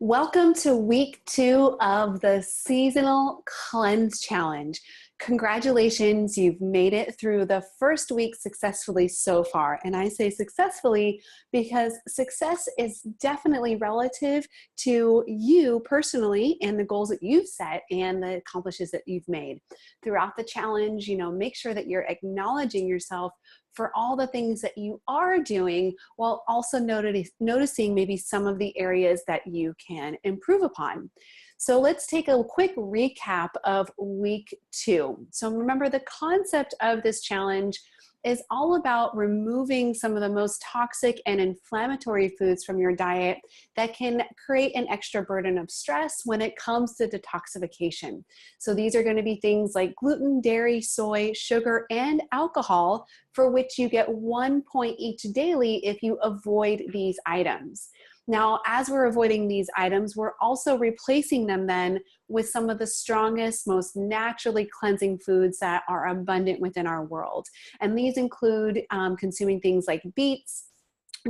Welcome to week 2 of the Seasonal Cleanse Challenge. Congratulations, you've made it through the first week successfully so far. And I say successfully because success is definitely relative to you personally and the goals that you've set and the accomplishments that you've made. Throughout the challenge, make sure that you're acknowledging yourself for all the things that you are doing while also noticing maybe some of the areas that you can improve upon. So let's take a quick recap of week 2. So remember, the concept of this challenge is all about removing some of the most toxic and inflammatory foods from your diet that can create an extra burden of stress when it comes to detoxification. So these are going to be things like gluten, dairy, soy, sugar, and alcohol, for which you get 1 point each daily if you avoid these items. Now, as we're avoiding these items, we're also replacing them then with some of the strongest, most naturally cleansing foods that are abundant within our world. And these include consuming things like beets,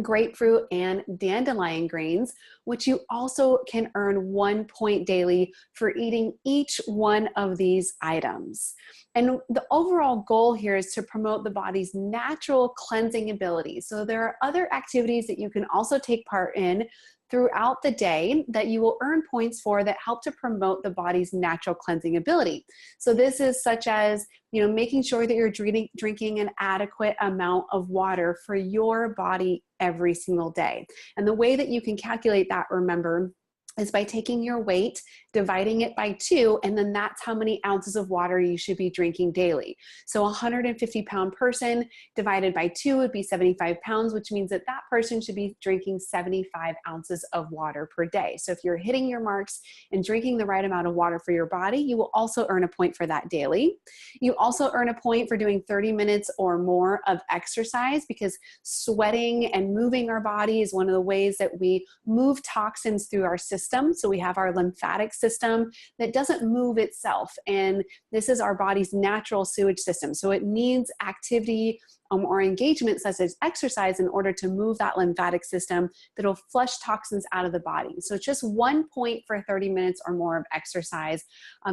grapefruit, and dandelion greens, which you also can earn 1 point daily for eating each one of these items. And the overall goal here is to promote the body's natural cleansing abilities. So there are other activities that you can also take part in throughout the day that you will earn points for that help to promote the body's natural cleansing ability. So this is such as, making sure that you're drinking an adequate amount of water for your body every single day. And the way that you can calculate that, remember, is by taking your weight, dividing it by 2, and then that's how many ounces of water you should be drinking daily. So a 150-pound person divided by 2 would be 75 pounds, which means that that person should be drinking 75 ounces of water per day. So if you're hitting your marks and drinking the right amount of water for your body, you will also earn a point for that daily. You also earn a point for doing 30 minutes or more of exercise, because sweating and moving our body is one of the ways that we move toxins through our system. So we have our lymphatic system that doesn't move itself, and this is our body's natural sewage system. So it needs activity or engagement such as exercise in order to move that lymphatic system that'll flush toxins out of the body. So it's just 1 point for 30 minutes or more of exercise.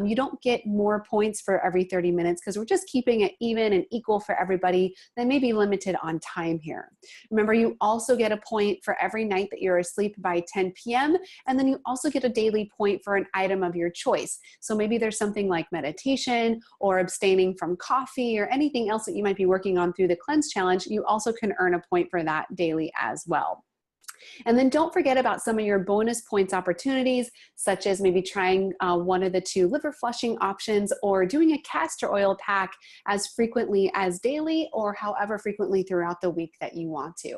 You don't get more points for every 30 minutes because we're just keeping it even and equal for everybody. That may be limited on time here. Remember, you also get a point for every night that you're asleep by 10 p.m. And then you also get a daily point for an item of your choice. So maybe there's something like meditation or abstaining from coffee or anything else that you might be working on through the Cleanse Challenge. You also can earn a point for that daily as well. And then don't forget about some of your bonus points opportunities, such as maybe trying one of the 2 liver flushing options, or doing a castor oil pack as frequently as daily, or however frequently throughout the week that you want to.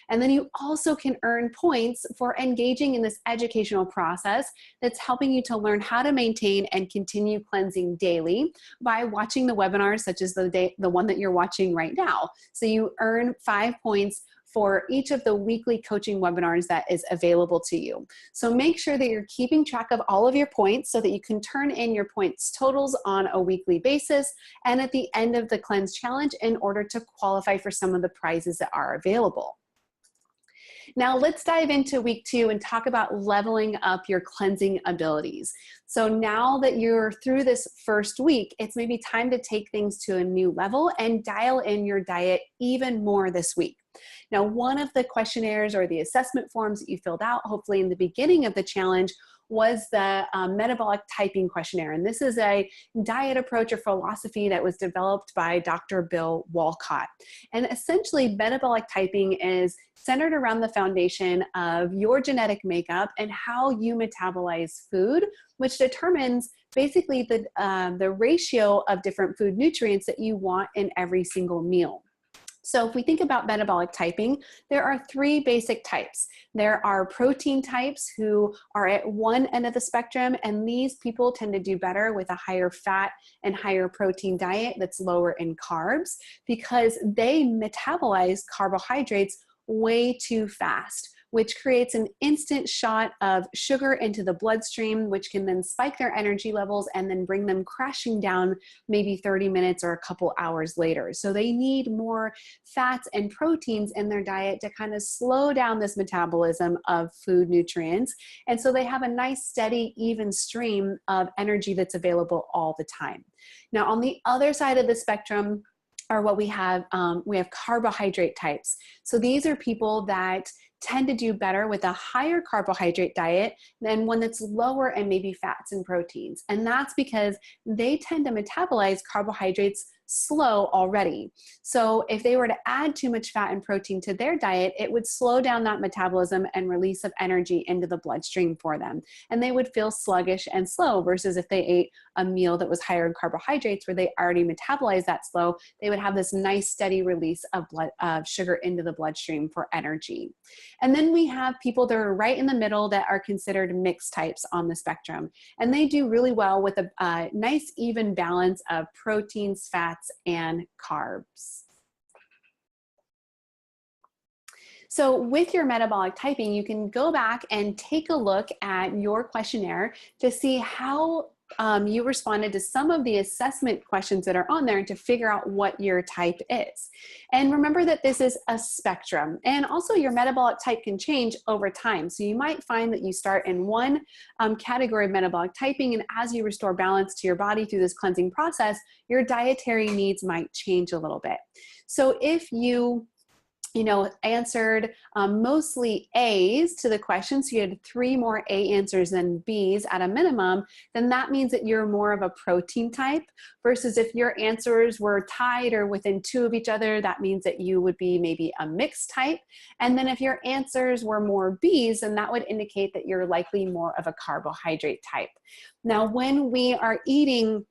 And then you also can earn points for engaging in this educational process that's helping you to learn how to maintain and continue cleansing daily by watching the webinars, such as the one that you're watching right now. So you earn 5 points for each of the weekly coaching webinars that is available to you. So make sure that you're keeping track of all of your points so that you can turn in your points totals on a weekly basis and at the end of the Cleanse Challenge in order to qualify for some of the prizes that are available. Now let's dive into week 2 and talk about leveling up your cleansing abilities. So now that you're through this first week, it's maybe time to take things to a new level and dial in your diet even more this week. Now, one of the questionnaires or the assessment forms that you filled out, hopefully in the beginning of the challenge, was the metabolic typing questionnaire. And this is a diet approach or philosophy that was developed by Dr. Bill Wolcott. And essentially, metabolic typing is centered around the foundation of your genetic makeup and how you metabolize food, which determines basically the ratio of different food nutrients that you want in every single meal. So if we think about metabolic typing, there are 3 basic types. There are protein types who are at one end of the spectrum, and these people tend to do better with a higher fat and higher protein diet that's lower in carbs because they metabolize carbohydrates way too fast. which creates an instant shot of sugar into the bloodstream, which can then spike their energy levels and then bring them crashing down maybe 30 minutes or a couple hours later. So they need more fats and proteins in their diet to kind of slow down this metabolism of food nutrients. And so they have a nice, steady, even stream of energy that's available all the time. Now, on the other side of the spectrum are what we have carbohydrate types. So these are people that tend to do better with a higher carbohydrate diet than one that's lower in maybe fats and proteins. And that's because they tend to metabolize carbohydrates slow already. So if they were to add too much fat and protein to their diet, it would slow down that metabolism and release of energy into the bloodstream for them. And they would feel sluggish and slow, versus if they ate a meal that was higher in carbohydrates where they already metabolized that slow, they would have this nice steady release of sugar into the bloodstream for energy. And then we have people that are right in the middle that are considered mixed types on the spectrum. And they do really well with a nice even balance of proteins, fats, and carbs. So with your metabolic typing, you can go back and take a look at your questionnaire to see how you responded to some of the assessment questions that are on there to figure out what your type is. And remember that this is a spectrum, and also your metabolic type can change over time. So you might find that you start in one category of metabolic typing, and as you restore balance to your body through this cleansing process, your dietary needs might change a little bit. So if you answered mostly A's to the question, so you had 3 more A answers than B's at a minimum, then that means that you're more of a protein type, versus if your answers were tied or within 2 of each other, that means that you would be maybe a mixed type. And then if your answers were more B's, then that would indicate that you're likely more of a carbohydrate type. Now, when we are eating,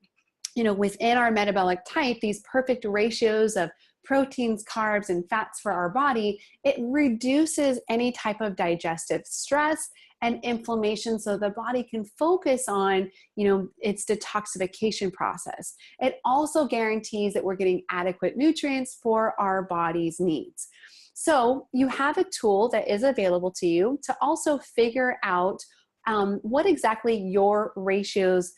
within our metabolic type, these perfect ratios of proteins, carbs, and fats for our body, it reduces any type of digestive stress and inflammation, so the body can focus on, its detoxification process. It also guarantees that we're getting adequate nutrients for our body's needs. So you have a tool that is available to you to also figure out what exactly your ratios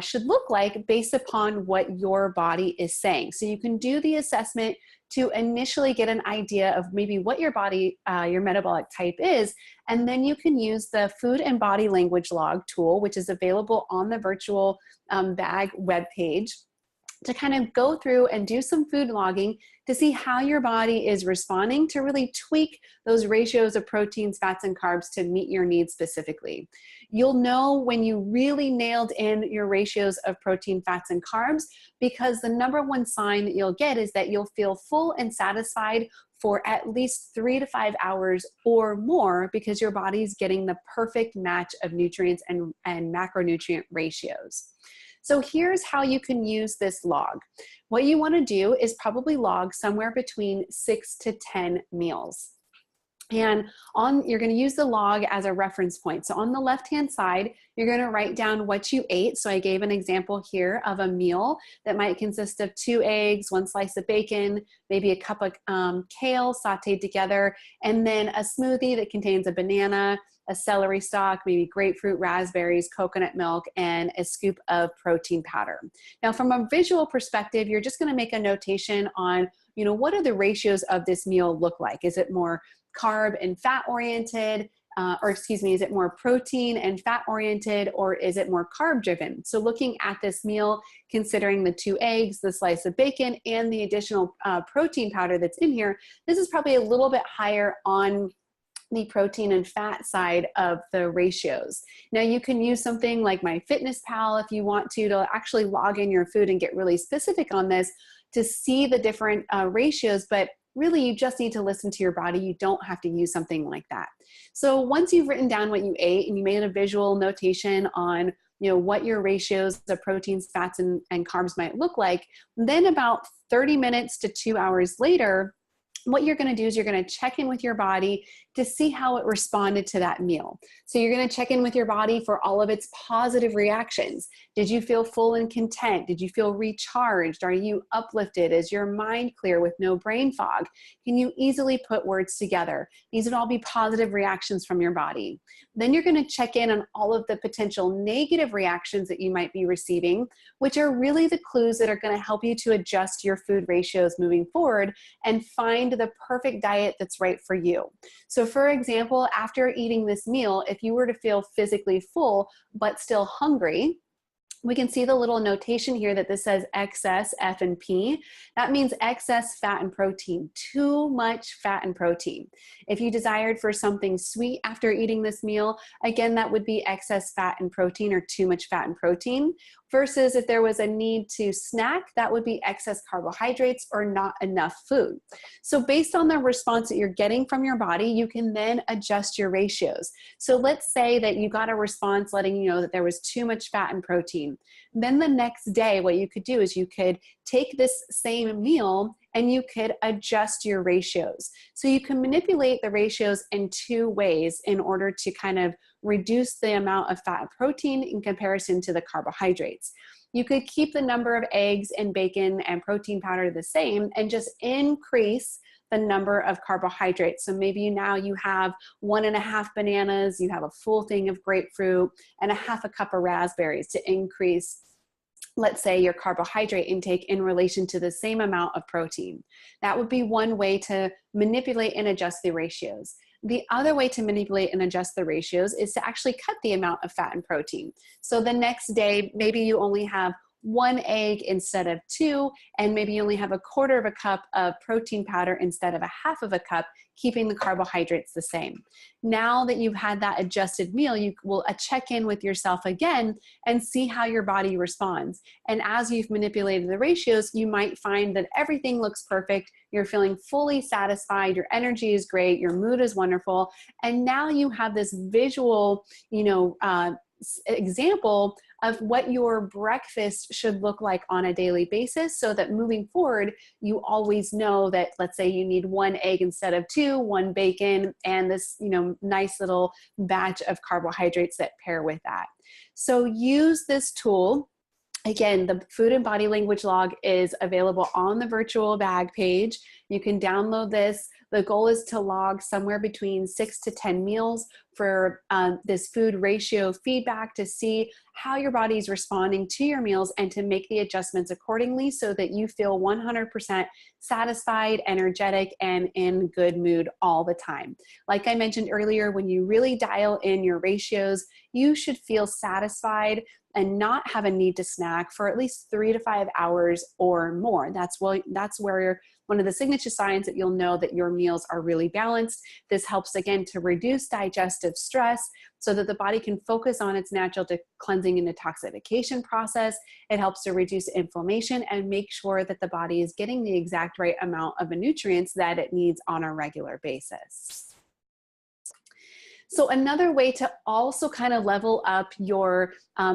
should look like based upon what your body is saying. So you can do the assessment to initially get an idea of maybe what your body, your metabolic type is, and then you can use the Food and Body Language Log tool, which is available on the Virtual Bag webpage, to kind of go through and do some food logging to see how your body is responding to really tweak those ratios of proteins, fats, and carbs to meet your needs specifically. You'll know when you really nailed in your ratios of protein, fats, and carbs, because the number one sign that you'll get is that you'll feel full and satisfied for at least 3 to 5 hours or more, because your body's getting the perfect match of nutrients and macronutrient ratios. So here's how you can use this log. What you want to do is probably log somewhere between 6 to 10 meals. And you're going to use the log as a reference point. So on the left-hand side, you're going to write down what you ate. So I gave an example here of a meal that might consist of 2 eggs, 1 slice of bacon, maybe a cup of kale sauteed together, and then a smoothie that contains a banana, a celery stalk, maybe grapefruit, raspberries, coconut milk, and a scoop of protein powder. Now, from a visual perspective, you're just going to make a notation on, what do the ratios of this meal look like? Is it more carb and fat oriented? Is it more protein and fat oriented, or is it more carb driven? So looking at this meal, considering the 2 eggs, the slice of bacon, and the additional protein powder that's in here, this is probably a little bit higher on the protein and fat side of the ratios. Now you can use something like MyFitnessPal if you want to actually log in your food and get really specific on this to see the different ratios, but really you just need to listen to your body. You don't have to use something like that. So once you've written down what you ate and you made a visual notation on what your ratios of proteins, fats, and carbs might look like, then about 30 minutes to 2 hours later, what you're going to do is you're going to check in with your body to see how it responded to that meal. So you're going to check in with your body for all of its positive reactions. Did you feel full and content? Did you feel recharged? Are you uplifted? Is your mind clear with no brain fog? Can you easily put words together? These would all be positive reactions from your body. Then you're going to check in on all of the potential negative reactions that you might be receiving, which are really the clues that are going to help you to adjust your food ratios moving forward and find the perfect diet that's right for you. So for example, after eating this meal, if you were to feel physically full but still hungry, we can see the little notation here that this says excess F and P. That means excess fat and protein, too much fat and protein. If you desired for something sweet after eating this meal, again, that would be excess fat and protein or too much fat and protein. Versus if there was a need to snack, that would be excess carbohydrates or not enough food. So based on the response that you're getting from your body, you can then adjust your ratios. So let's say that you got a response letting you know that there was too much fat and protein. Then the next day, what you could do is you could take this same meal and you could adjust your ratios. So you can manipulate the ratios in two ways in order to kind of reduce the amount of fat and protein in comparison to the carbohydrates. You could keep the number of eggs and bacon and protein powder the same and just increase the number of carbohydrates. So maybe now you have 1.5 bananas, you have a full thing of grapefruit, and 1/2 cup of raspberries to increase, let's say, your carbohydrate intake in relation to the same amount of protein. That would be one way to manipulate and adjust the ratios. The other way to manipulate and adjust the ratios is to actually cut the amount of fat and protein. So the next day, maybe you only have 1 egg instead of 2, and maybe you only have 1/4 cup of protein powder instead of 1/2 cup, keeping the carbohydrates the same. Now that you've had that adjusted meal, you will check in with yourself again and see how your body responds. And as you've manipulated the ratios, you might find that everything looks perfect, you're feeling fully satisfied, your energy is great, your mood is wonderful, and now you have this visual, example of what your breakfast should look like on a daily basis, so that moving forward, you always know that, let's say you need 1 egg instead of 2, 1 bacon, and this, nice little batch of carbohydrates that pair with that. So use this tool. Again, the food and body language log is available on the virtual bag page. You can download this. The goal is to log somewhere between 6 to 10 meals for this food ratio feedback to see how your body is responding to your meals and to make the adjustments accordingly so that you feel 100% satisfied, energetic, and in good mood all the time. Like I mentioned earlier, when you really dial in your ratios, you should feel satisfied and not have a need to snack for at least 3 to 5 hours or more. That's where one of the signature signs that you'll know that your meals are really balanced. This helps, again, to reduce digestive stress so that the body can focus on its natural cleansing and detoxification process. It helps to reduce inflammation and make sure that the body is getting the exact right amount of the nutrients that it needs on a regular basis. So another way to also kind of level up your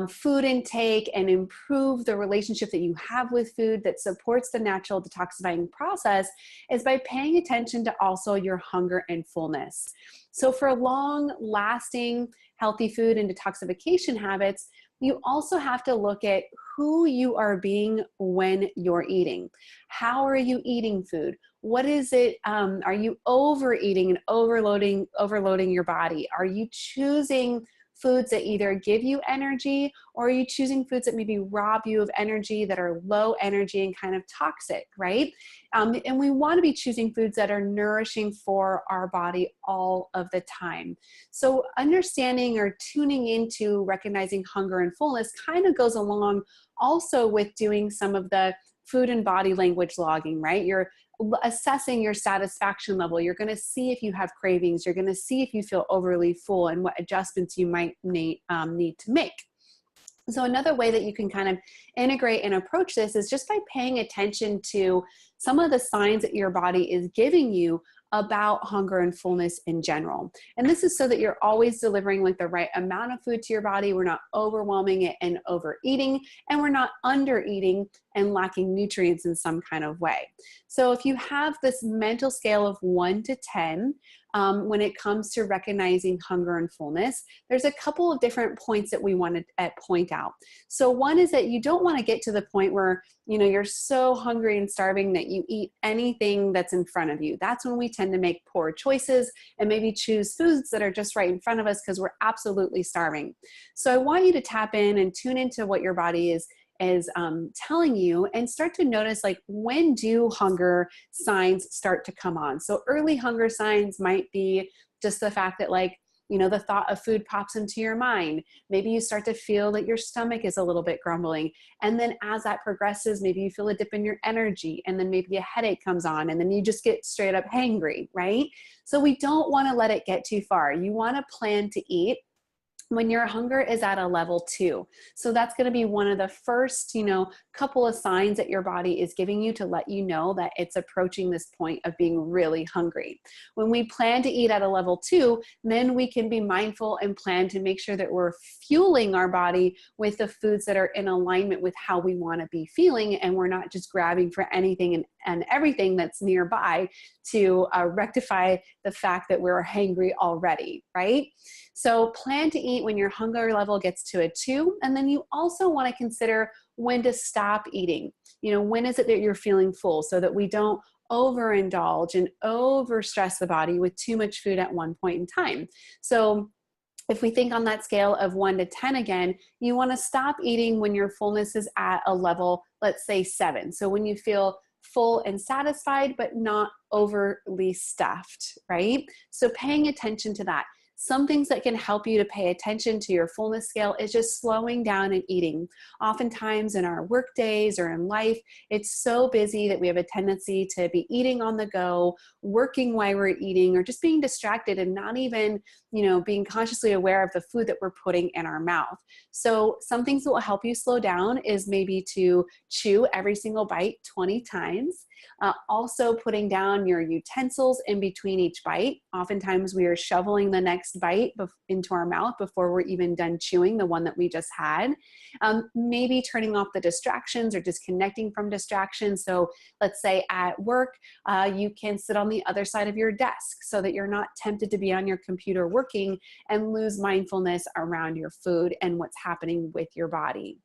food intake and improve the relationship that you have with food that supports the natural detoxifying process is by paying attention to also your hunger and fullness. So for long-lasting healthy food and detoxification habits, you also have to look at who you are being when you're eating. How are you eating food? What is it? Are you overeating and overloading your body? Are you choosing foods that either give you energy, or are you choosing foods that maybe rob you of energy, that are low energy and kind of toxic, right? And we want to be choosing foods that are nourishing for our body all of the time. So understanding or tuning into recognizing hunger and fullness kind of goes along also with doing some of the food and body language logging, right? You're assessing your satisfaction level. You're going to see if you have cravings. You're going to see if you feel overly full and what adjustments you might need to make. So another way that you can kind of integrate and approach this is just by paying attention to some of the signs that your body is giving you about hunger and fullness in general. And this is so that you're always delivering like the right amount of food to your body. We're not overwhelming it and overeating, and we're not under eating and lacking nutrients in some kind of way. So if you have this mental scale of 1 to 10, when it comes to recognizing hunger and fullness, there's a couple of different points that we want to point out. So one is that you don't want to get to the point where, you know, you're so hungry and starving that you eat anything that's in front of you. That's when we tend to make poor choices and maybe choose foods that are just right in front of us because we're absolutely starving. So I want you to tap in and tune into what your body is telling you, and start to notice, like, when do hunger signs start to come on? So early hunger signs might be just the fact that, like, you know, the thought of food pops into your mind. Maybe you start to feel that your stomach is a little bit grumbling. And then as that progresses, maybe you feel a dip in your energy, and then maybe a headache comes on, and then you just get straight up hangry, right? So we don't want to let it get too far. You want to plan to eat when your hunger is at a level 2. So that's going to be one of the first, you know, couple of signs that your body is giving you to let you know that it's approaching this point of being really hungry. When we plan to eat at a level 2, then we can be mindful and plan to make sure that we're fueling our body with the foods that are in alignment with how we want to be feeling, and we're not just grabbing for anything and everything that's nearby to rectify the fact that we're hangry already, right? So plan to eat when your hunger level gets to a 2, and then you also want to consider when to stop eating. You know, when is it that you're feeling full, so that we don't overindulge and overstress the body with too much food at one point in time. So if we think on that scale of 1 to 10 again, you want to stop eating when your fullness is at a level, let's say 7. So when you feel full and satisfied, but not overly stuffed, right? So paying attention to that. Some things that can help you to pay attention to your fullness scale is just slowing down and eating. Oftentimes in our work days or in life, it's so busy that we have a tendency to be eating on the go, working while we're eating, or just being distracted and not even, you know, being consciously aware of the food that we're putting in our mouth. So some things that will help you slow down is maybe to chew every single bite 20 times. Also putting down your utensils in between each bite. Oftentimes we are shoveling the next bite into our mouth before we're even done chewing the one that we just had. Maybe turning off the distractions or disconnecting from distractions. So let's say at work, you can sit on the other side of your desk so that you're not tempted to be on your computer working and lose mindfulness around your food and what's happening with your body.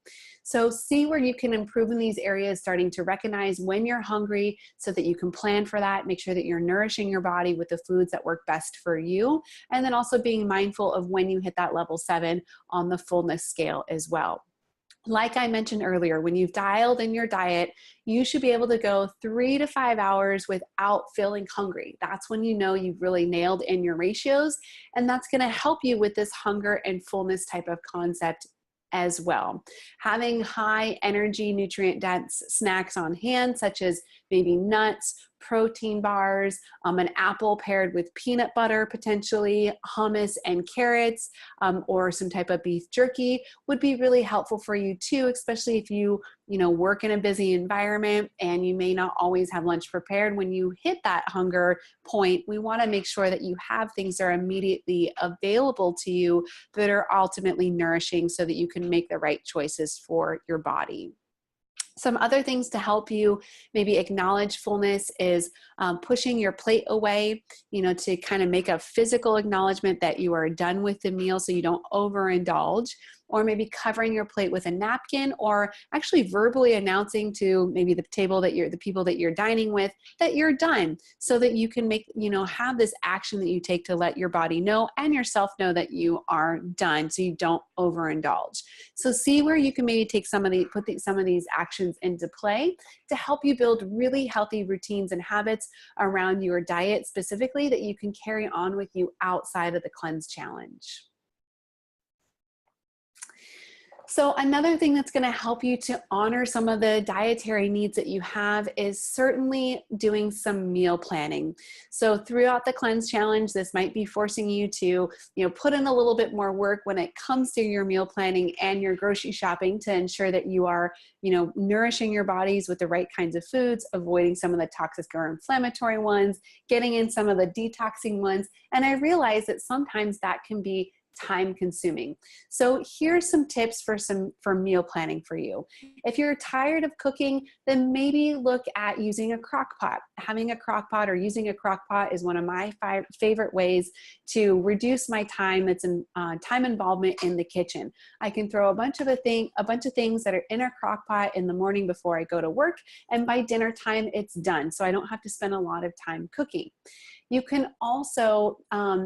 So see where you can improve in these areas, starting to recognize when you're hungry so that you can plan for that, make sure that you're nourishing your body with the foods that work best for you, and then also being mindful of when you hit that level 7 on the fullness scale as well. Like I mentioned earlier, when you've dialed in your diet, you should be able to go 3 to 5 hours without feeling hungry. That's when you know you've really nailed in your ratios, and that's going to help you with this hunger and fullness type of concept as well. Having high energy, nutrient dense snacks on hand, such as maybe nuts, protein bars, an apple paired with peanut butter, potentially hummus and carrots, or some type of beef jerky would be really helpful for you too, especially if you work in a busy environment and you may not always have lunch prepared. When you hit that hunger point, we want to make sure that you have things that are immediately available to you that are ultimately nourishing so that you can make the right choices for your body. Some other things to help you maybe acknowledge fullness is pushing your plate away, to kind of make a physical acknowledgement that you are done with the meal so you don't overindulge, or maybe covering your plate with a napkin, or actually verbally announcing to maybe the people that you're dining with that you're done, so that you can have this action that you take to let your body know and yourself know that you are done, so you don't overindulge. So see where you can maybe take some of these actions into play to help you build really healthy routines and habits around your diet specifically that you can carry on with you outside of the Cleanse Challenge. So another thing that's going to help you to honor some of the dietary needs that you have is certainly doing some meal planning. So throughout the Cleanse Challenge, this might be forcing you to, put in a little bit more work when it comes to your meal planning and your grocery shopping to ensure that you are, nourishing your bodies with the right kinds of foods, avoiding some of the toxic or inflammatory ones, getting in some of the detoxing ones. And I realize that sometimes that can be time consuming. So here's some tips for meal planning for you. If you're tired of cooking, then maybe look at using a crock pot. Having a crock pot or using a crock pot is one of my favorite ways to reduce my time. It's time involvement in the kitchen. I can throw a bunch of things that are in a crock pot in the morning before I go to work, and by dinner time it's done. So I don't have to spend a lot of time cooking. You can also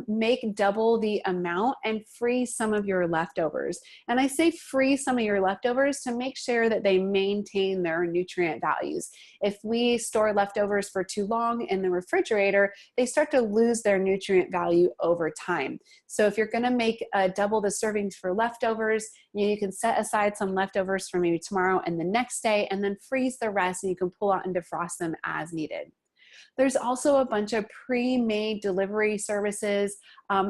make double the amount and freeze some of your leftovers. And I say freeze some of your leftovers to make sure that they maintain their nutrient values. If we store leftovers for too long in the refrigerator, they start to lose their nutrient value over time. So if you're gonna make double the servings for leftovers, you can set aside some leftovers for maybe tomorrow and the next day, and then freeze the rest, and you can pull out and defrost them as needed. There's also a bunch of pre-made delivery services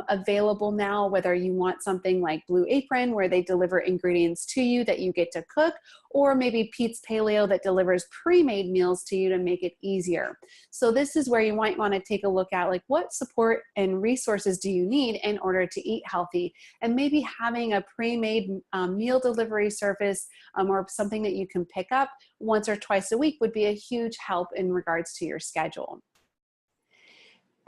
available now, whether you want something like Blue Apron, where they deliver ingredients to you that you get to cook, or maybe Pete's Paleo that delivers pre-made meals to you to make it easier. So this is where you might want to take a look at, like, what support and resources do you need in order to eat healthy? And maybe having a pre-made meal delivery service or something that you can pick up once or twice a week would be a huge help in regards to your schedule.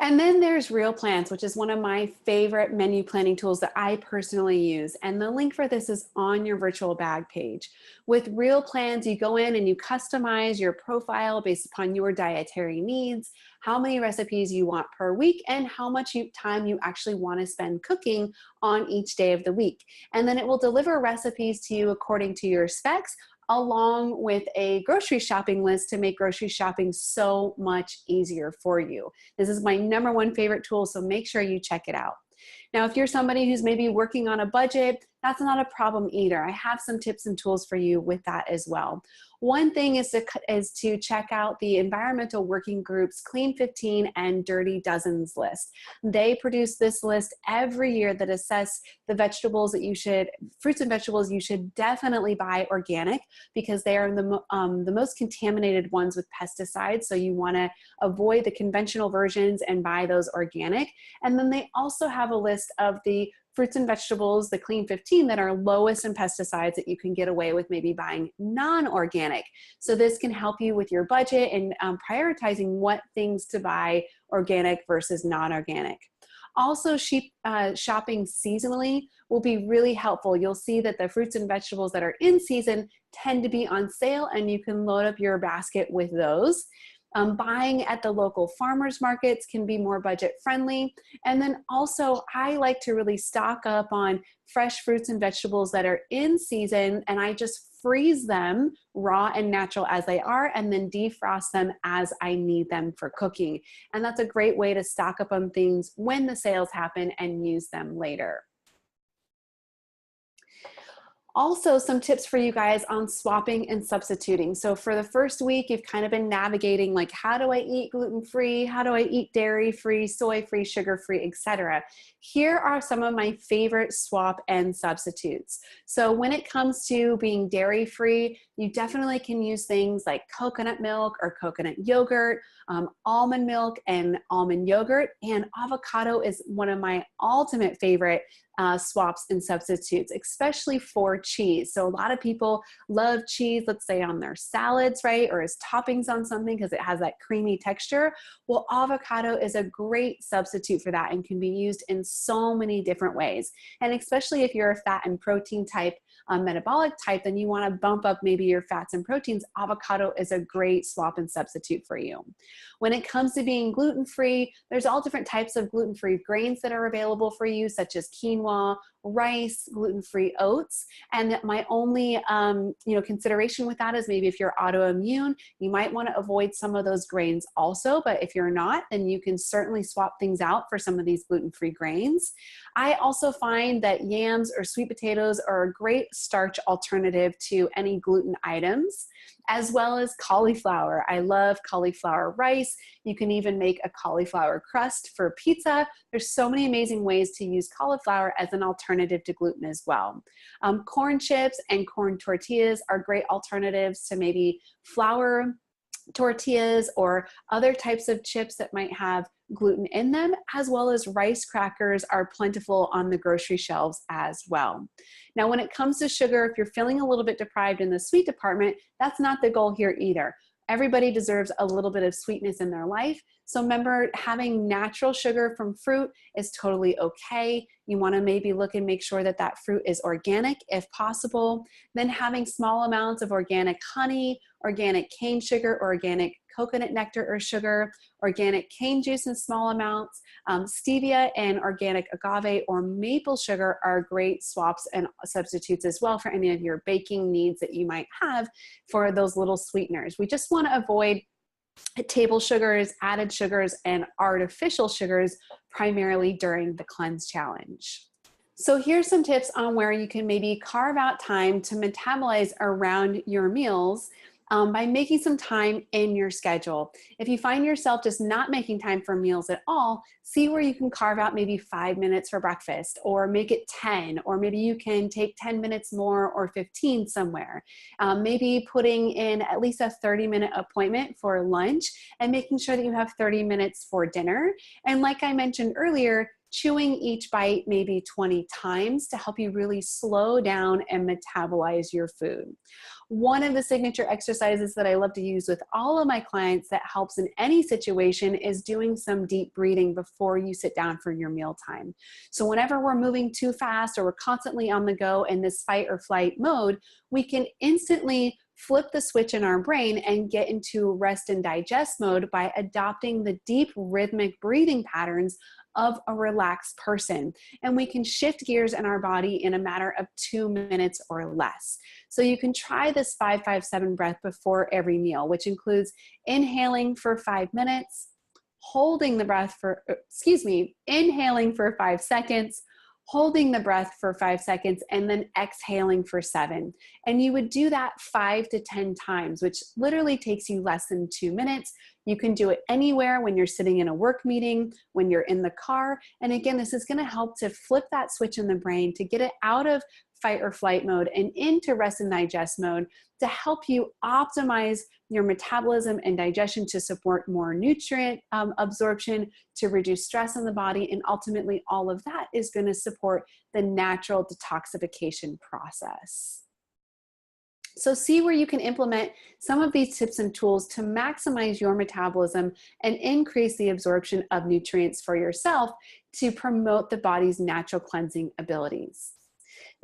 And then there's Real Plans, which is one of my favorite menu planning tools that I personally use. And the link for this is on your virtual bag page. With Real Plans, you go in and you customize your profile based upon your dietary needs, how many recipes you want per week, and how much time you actually want to spend cooking on each day of the week. And then it will deliver recipes to you according to your specs, along with a grocery shopping list to make grocery shopping so much easier for you. This is my #1 favorite tool, so make sure you check it out. Now, if you're somebody who's maybe working on a budget, that's not a problem either. I have some tips and tools for you with that as well. One thing is to check out the Environmental Working Group's Clean 15 and Dirty Dozens list. They produce this list every year that assess the fruits and vegetables you should definitely buy organic, because they are the most contaminated ones with pesticides. So you want to avoid the conventional versions and buy those organic. And then they also have a list of the fruits and vegetables, the Clean 15, that are lowest in pesticides that you can get away with maybe buying non-organic. So this can help you with your budget and prioritizing what things to buy organic versus non-organic. Also, shopping seasonally will be really helpful. You'll see that the fruits and vegetables that are in season tend to be on sale, and you can load up your basket with those. Buying at the local farmers markets can be more budget friendly. And then also, I like to really stock up on fresh fruits and vegetables that are in season, and I just freeze them raw and natural as they are, and then defrost them as I need them for cooking. And that's a great way to stock up on things when the sales happen and use them later. Also, some tips for you guys on swapping and substituting. So for the first week, you've kind of been navigating, like, how do I eat gluten-free? How do I eat dairy-free, soy-free, sugar-free, etc. Here are some of my favorite swap and substitutes. So when it comes to being dairy-free, you definitely can use things like coconut milk or coconut yogurt, almond milk and almond yogurt, and avocado is one of my ultimate favorite swaps and substitutes, especially for cheese. So a lot of people love cheese, let's say on their salads, right? Or as toppings on something because it has that creamy texture. Well, avocado is a great substitute for that and can be used in so many different ways. And especially if you're a fat and protein type, metabolic type, then you want to bump up maybe your fats and proteins. Avocado is a great swap and substitute for you. When it comes to being gluten-free, there's all different types of gluten-free grains that are available for you, such as quinoa, rice, gluten-free oats. And my only consideration with that is maybe if you're autoimmune, you might want to avoid some of those grains also. But if you're not, then you can certainly swap things out for some of these gluten-free grains. I also find that yams or sweet potatoes are a great starch alternative to any gluten items, as well as cauliflower. I love cauliflower rice. You can even make a cauliflower crust for pizza. There's so many amazing ways to use cauliflower as an alternative to gluten as well. Corn chips and corn tortillas are great alternatives to maybe flour tortillas or other types of chips that might have gluten in them, as well as rice crackers are plentiful on the grocery shelves as well. Now, when it comes to sugar, if you're feeling a little bit deprived in the sweet department, that's not the goal here either. Everybody deserves a little bit of sweetness in their life. So remember, having natural sugar from fruit is totally okay. You want to maybe look and make sure that that fruit is organic if possible. Then having small amounts of organic honey, organic cane sugar, organic coconut nectar or sugar, organic cane juice in small amounts, stevia and organic agave or maple sugar are great swaps and substitutes as well for any of your baking needs that you might have for those little sweeteners. We just want to avoid table sugars, added sugars, and artificial sugars primarily during the cleanse challenge. So here's some tips on where you can maybe carve out time to metabolize around your meals by making some time in your schedule. If you find yourself just not making time for meals at all, see where you can carve out maybe 5 minutes for breakfast, or make it 10, or maybe you can take 10 minutes more or 15 somewhere. Maybe putting in at least a 30-minute appointment for lunch and making sure that you have 30 minutes for dinner. And like I mentioned earlier, chewing each bite maybe 20 times to help you really slow down and metabolize your food. One of the signature exercises that I love to use with all of my clients that helps in any situation is doing some deep breathing before you sit down for your meal time. So whenever we're moving too fast or we're constantly on the go in this fight or flight mode, we can instantly flip the switch in our brain and get into rest and digest mode by adopting the deep rhythmic breathing patterns of a relaxed person. And we can shift gears in our body in a matter of 2 minutes or less. So you can try this 5-5-7 breath before every meal, which includes inhaling for 5 minutes, holding the breath for, inhaling for 5 seconds, holding the breath for 5 seconds, and then exhaling for 7. And you would do that 5 to 10 times, which literally takes you less than 2 minutes. You can do it anywhere, when you're sitting in a work meeting, when you're in the car. And again, this is going to help to flip that switch in the brain to get it out of fight or flight mode and into rest and digest mode to help you optimize your metabolism and digestion to support more nutrient absorption, to reduce stress in the body, and ultimately all of that is going to support the natural detoxification process. So see where you can implement some of these tips and tools to maximize your metabolism and increase the absorption of nutrients for yourself to promote the body's natural cleansing abilities.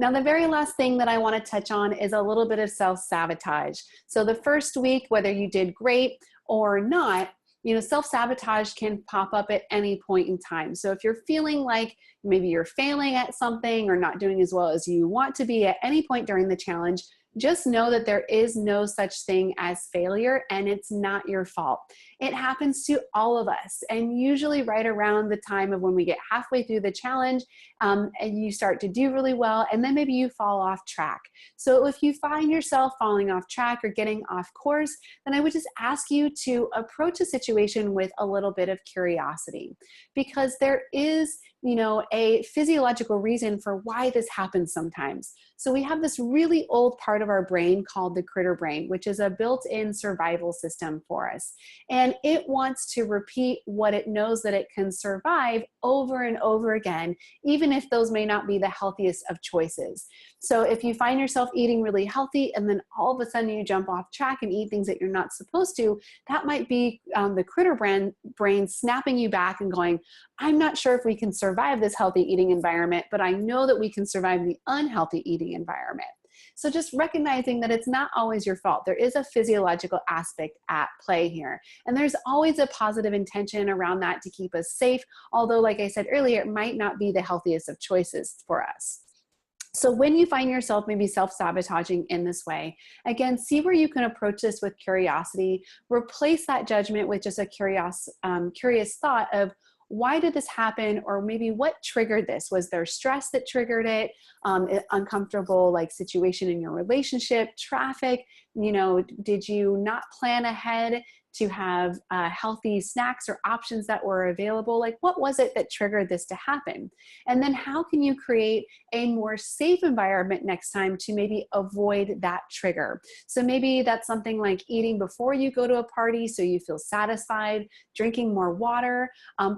Now, the very last thing that I want to touch on is a little bit of self-sabotage. So the first week, whether you did great or not, self-sabotage can pop up at any point in time. So if you're feeling like maybe you're failing at something or not doing as well as you want to be at any point during the challenge, just know that there is no such thing as failure, and it's not your fault. It happens to all of us, and usually right around the time of when we get halfway through the challenge and you start to do really well, and then maybe you fall off track. So if you find yourself falling off track or getting off course, then I would just ask you to approach a situation with a little bit of curiosity, because there is a physiological reason for why this happens sometimes. So we have this really old part of our brain called the critter brain, which is a built-in survival system for us. And it wants to repeat what it knows that it can survive over and over again, even if those may not be the healthiest of choices. So if you find yourself eating really healthy and then all of a sudden you jump off track and eat things that you're not supposed to, that might be the critter brain snapping you back and going, I'm not sure if we can survive this healthy eating environment, but I know that we can survive the unhealthy eating environment. So just recognizing that it's not always your fault. There is a physiological aspect at play here. And there's always a positive intention around that to keep us safe. Although, like I said earlier, it might not be the healthiest of choices for us. So when you find yourself maybe self-sabotaging in this way, again, see where you can approach this with curiosity. Replace that judgment with just a curious thought of, why did this happen? Or maybe what triggered this? Was there stress that triggered it? Uncomfortable situation in your relationship, traffic, You know, did you not plan ahead to have healthy snacks or options that were available? Like, what was it that triggered this to happen? And then how can you create a more safe environment next time to maybe avoid that trigger? So maybe that's something like eating before you go to a party so you feel satisfied, drinking more water,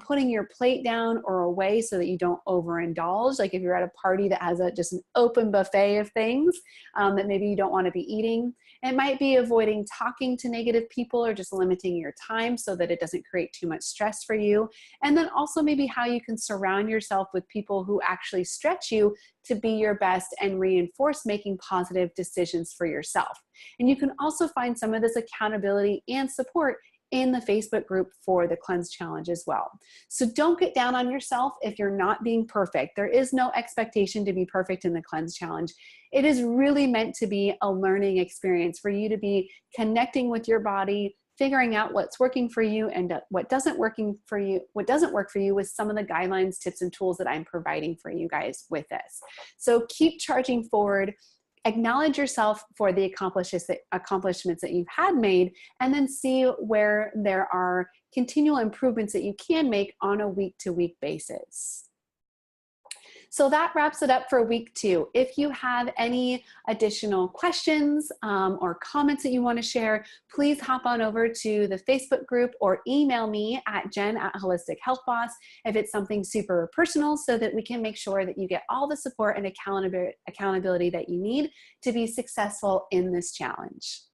putting your plate down or away so that you don't overindulge. Like if you're at a party that has just an open buffet of things that maybe you don't want to be eating. It might be avoiding talking to negative people or just limiting your time so that it doesn't create too much stress for you. And then also maybe how you can surround yourself with people who actually stretch you to be your best and reinforce making positive decisions for yourself. And you can also find some of this accountability and support in the Facebook group for the Cleanse Challenge as well. So don't get down on yourself if you're not being perfect. There is no expectation to be perfect in the Cleanse Challenge. It is really meant to be a learning experience for you to be connecting with your body, figuring out what's working for you and what doesn't work for you with some of the guidelines, tips, and tools that I'm providing for you guys with this. So keep charging forward. Acknowledge yourself for the accomplishments that you've had made, and then see where there are continual improvements that you can make on a week-to-week basis. So that wraps it up for week 2. If you have any additional questions or comments that you want to share, please hop on over to the Facebook group or email me at jen@Holistic Health Boss if it's something super personal, so that we can make sure that you get all the support and accountability that you need to be successful in this challenge.